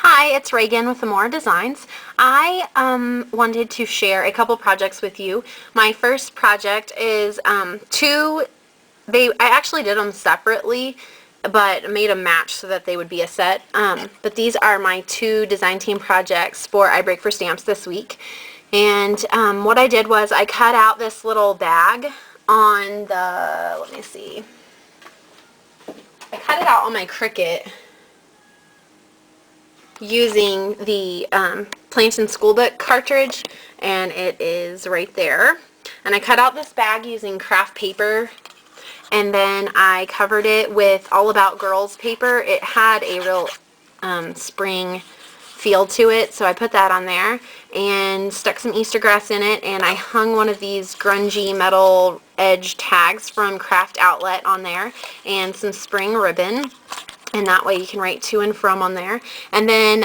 Hi, it's Reagan with Amora Designs. I wanted to share a couple projects with you. My first project is I actually did them separately, but made a match so that they would be a set. But these are my two design team projects for I Break for Stamps this week. And what I did was I cut out this little bag on the, let me see, I cut it out on my Cricut using the Plantain School Book cartridge, and it is right there. And I cut out this bag using craft paper, and then I covered it with All About Girls paper. It had a real spring feel to it, so I put that on there and stuck some Easter grass in it, and I hung one of these grungy metal edge tags from Craft Outlet on there and some spring ribbon. And that way you can write to and from on there. And then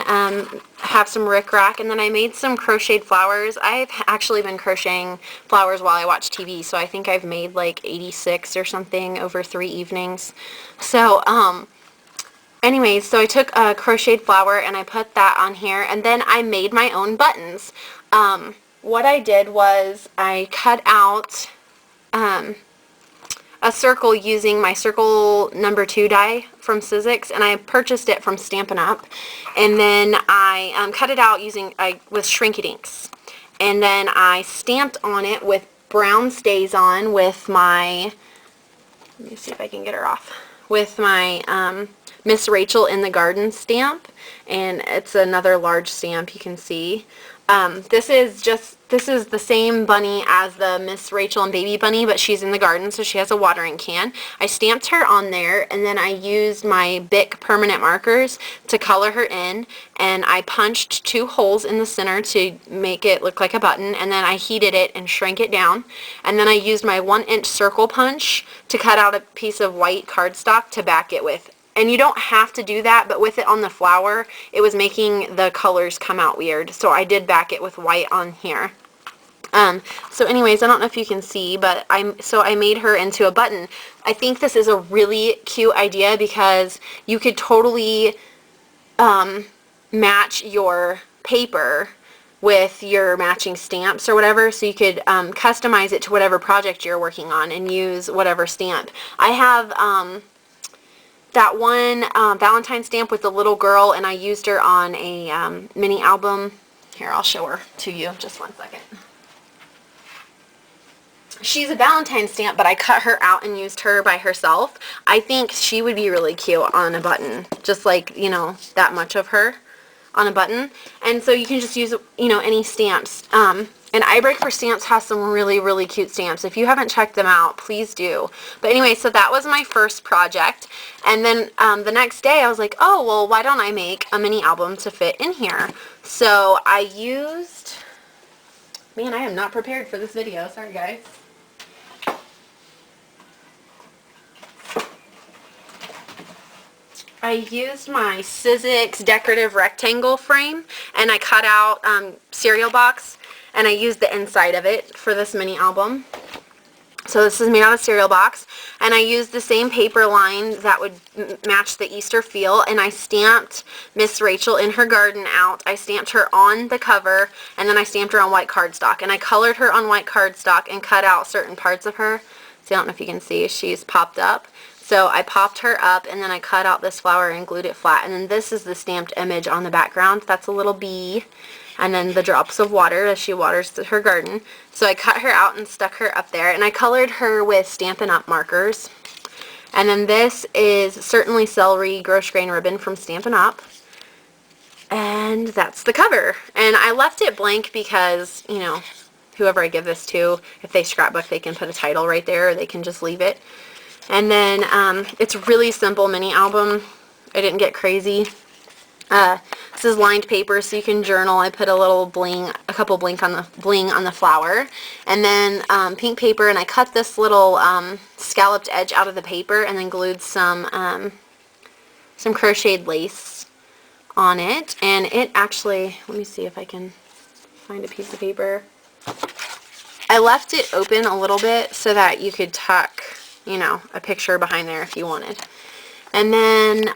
have some rickrack. And then I made some crocheted flowers. I've actually been crocheting flowers while I watch TV, so I think I've made like 86 or something over 3 evenings. So anyways, so I took a crocheted flower and I put that on here, and then I made my own buttons. What I did was I cut out a circle using my circle number 2 die from Sizzix, and I purchased it from Stampin' Up, and then I cut it out using with Shrink-a-Dinks, and then I stamped on it with brown StazOn with my, let me see if I can get her off, with my Miss Rachel in the Garden stamp, and it's another large stamp you can see. This is the same bunny as the Miss Rachel and Baby Bunny, but she's in the garden, so she has a watering can. I stamped her on there, and then I used my Bic permanent markers to color her in, and I punched 2 holes in the center to make it look like a button, and then I heated it and shrank it down, and then I used my 1-inch circle punch to cut out a piece of white cardstock to back it with. And you don't have to do that, but with it on the flower, it was making the colors come out weird. So I did back it with white on here. So anyways, I don't know if you can see, but I made her into a button. I think this is a really cute idea because you could totally match your paper with your matching stamps or whatever, so you could customize it to whatever project you're working on and use whatever stamp. I have that one Valentine stamp with the little girl, and I used her on a mini album. Here, I'll show her to you. Just one second. She's a Valentine stamp, but I cut her out and used her by herself. I think she would be really cute on a button, just like, you know, that much of her on a button. And so you can just use, you know, any stamps. And I Break for Stamps has some really, really cute stamps. If you haven't checked them out, please do. But anyway, so that was my first project. And then the next day I was like, oh, well, why don't I make a mini album to fit in here? So I used, man, I am not prepared for this video. Sorry, guys. I used my Sizzix decorative rectangle frame, and I cut out cereal box, and I used the inside of it for this mini album. So this is made out of cereal box, and I used the same paper lines that would match the Easter feel, and I stamped Miss Rachel in her garden out. I stamped her on the cover, and then I stamped her on white cardstock, and I colored her on white cardstock and cut out certain parts of her. So I don't know if you can see, she's popped up. So I popped her up, and then I cut out this flower and glued it flat, and then this is the stamped image on the background. That's a little bee, and then the drops of water as she waters her garden. So I cut her out and stuck her up there, and I colored her with Stampin' Up! Markers. And then this is Certainly Celery Gross Grain Ribbon from Stampin' Up! And that's the cover. And I left it blank because, you know, whoever I give this to, if they scrapbook, they can put a title right there, or they can just leave it. And then it's a really simple mini album. I didn't get crazy. This is lined paper, so you can journal. I put a little bling, a couple bling on the flower, and then pink paper. And I cut this little scalloped edge out of the paper, and then glued some crocheted lace on it. And it actually, let me see if I can find a piece of paper. I left it open a little bit so that you could tuck, you know, a picture behind there if you wanted. And then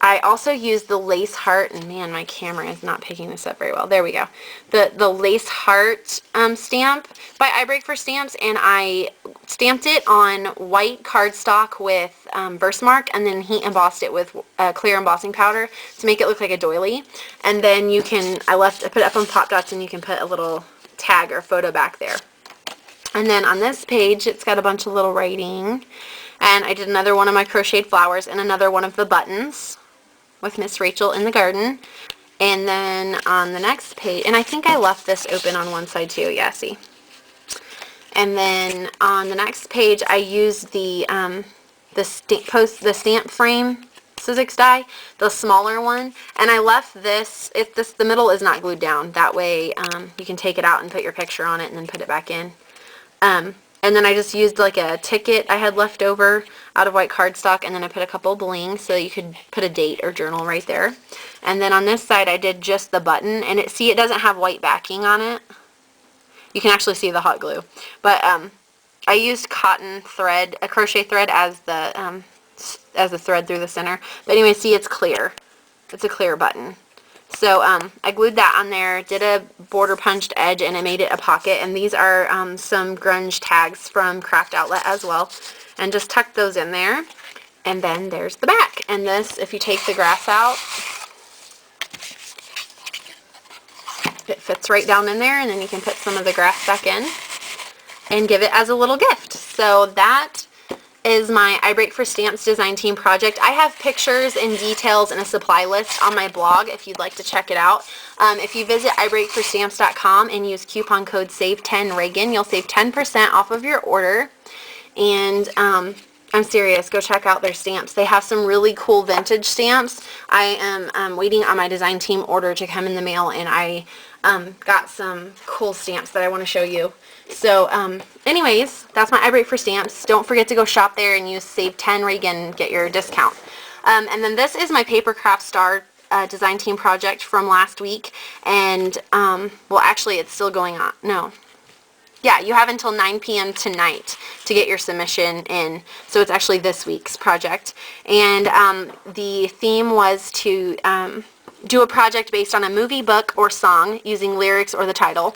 I also used the lace heart, and man, my camera is not picking this up very well. There we go. The lace heart stamp by iBreak Stamps, and I stamped it on white cardstock with Versamark, and then heat embossed it with clear embossing powder to make it look like a doily. And then you can, I put it up on Pop Dots, and you can put a little tag or photo back there. And then on this page, it's got a bunch of little writing, and I did another one of my crocheted flowers and another one of the buttons with Miss Rachel in the garden. And then on the next page, and I think I left this open on one side too, yeah, see. And then on the next page, I used the stamp frame Sizzix die, the smaller one, and I left this, the middle is not glued down, that way you can take it out and put your picture on it and then put it back in. And then I just used like a ticket I had left over out of white cardstock, and then I put a couple blings so you could put a date or journal right there. And then on this side I did just the button, and it doesn't have white backing on it. You can actually see the hot glue. But I used cotton thread, a crochet thread as the thread through the center. But anyway, see, it's clear. It's a clear button. So I glued that on there, did a border punched edge, and I made it a pocket. And these are some grunge tags from Craft Outlet as well. And just tucked those in there. And then there's the back. And this, if you take the grass out, it fits right down in there, and then you can put some of the grass back in and give it as a little gift. So that is my iBreak Stamps design team project. I have pictures and details and a supply list on my blog if you'd like to check it out. If you visit ibreakforstamps.com and use coupon code SAVE10REAGAN, you'll save 10% off of your order. And I'm serious, go check out their stamps. They have some really cool vintage stamps. I am waiting on my design team order to come in the mail, and I got some cool stamps that I want to show you. So anyways, that's my iBreak Stamps. Don't forget to go shop there and use SAVE10REAGAN and get your discount. And then this is my Papercraft Star design team project from last week. And well, actually it's still going on. No. Yeah, you have until 9 p.m. tonight to get your submission in. So it's actually this week's project. And the theme was to do a project based on a movie, book, or song using lyrics or the title.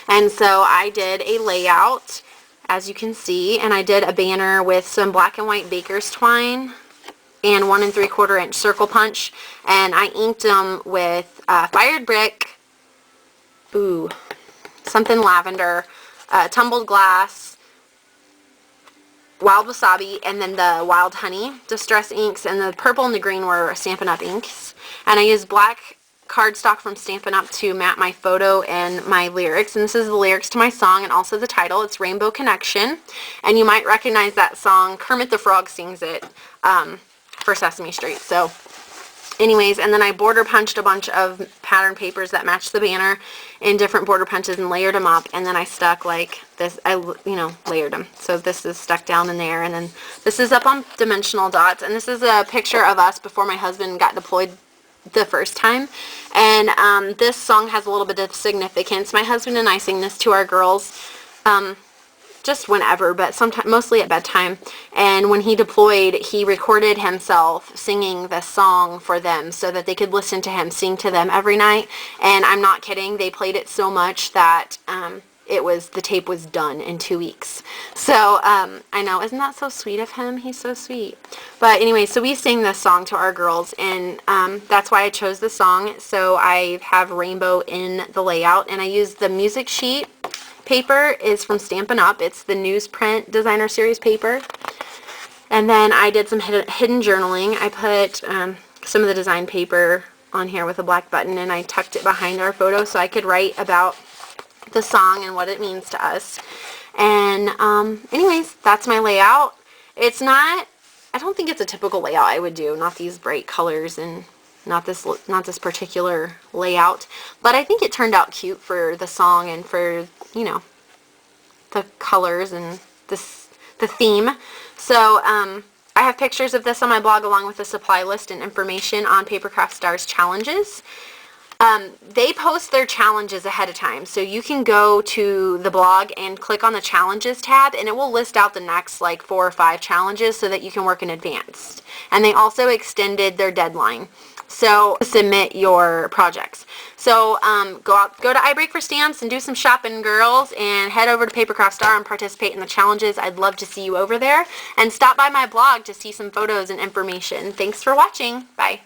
And so I did a layout, as you can see, and I did a banner with some black and white baker's twine and 1 3/4 inch circle punch, and I inked them with fired brick, something lavender, tumbled glass, wild wasabi, and then the wild honey distress inks, and the purple and the green were Stampin' Up inks. And I used black cardstock from Stampin' Up to map my photo and my lyrics, and this is the lyrics to my song and also the title. It's Rainbow Connection, and you might recognize that song. Kermit the Frog sings it for Sesame Street. So anyways, and then I border punched a bunch of pattern papers that matched the banner in different border punches and layered them up, and then I stuck like this, layered them. So this is stuck down in there, and then this is up on dimensional dots, and this is a picture of us before my husband got deployed the first time. And this song has a little bit of significance. My husband and I sing this to our girls just whenever, but sometimes mostly at bedtime. And when he deployed, he recorded himself singing this song for them so that they could listen to him sing to them every night. And I'm not kidding, they played it so much that the tape was done in 2 weeks. So I know, isn't that so sweet of him? He's so sweet. But anyway, so we sing this song to our girls, and that's why I chose the song. So I have rainbow in the layout, and I used the music sheet paper is from Stampin' Up. It's the newsprint designer series paper. And then I did some hidden journaling. I put some of the design paper on here with a black button, and I tucked it behind our photo so I could write about the song and what it means to us. And anyways, that's my layout. It's not, I don't think it's a typical layout I would do, not these bright colors and not this particular layout, but I think it turned out cute for the song and for, the colors and the theme. So I have pictures of this on my blog along with a supply list and information on Papercraft Stars challenges. They post their challenges ahead of time, so you can go to the blog and click on the challenges tab, and it will list out the next like 4 or 5 challenges so that you can work in advance. And they also extended their deadline, so submit your projects. So go to iBreak for stamps and do some shopping, girls, and head over to Papercraft Star and participate in the challenges. I'd love to see you over there, and stop by my blog to see some photos and information. Thanks for watching. Bye.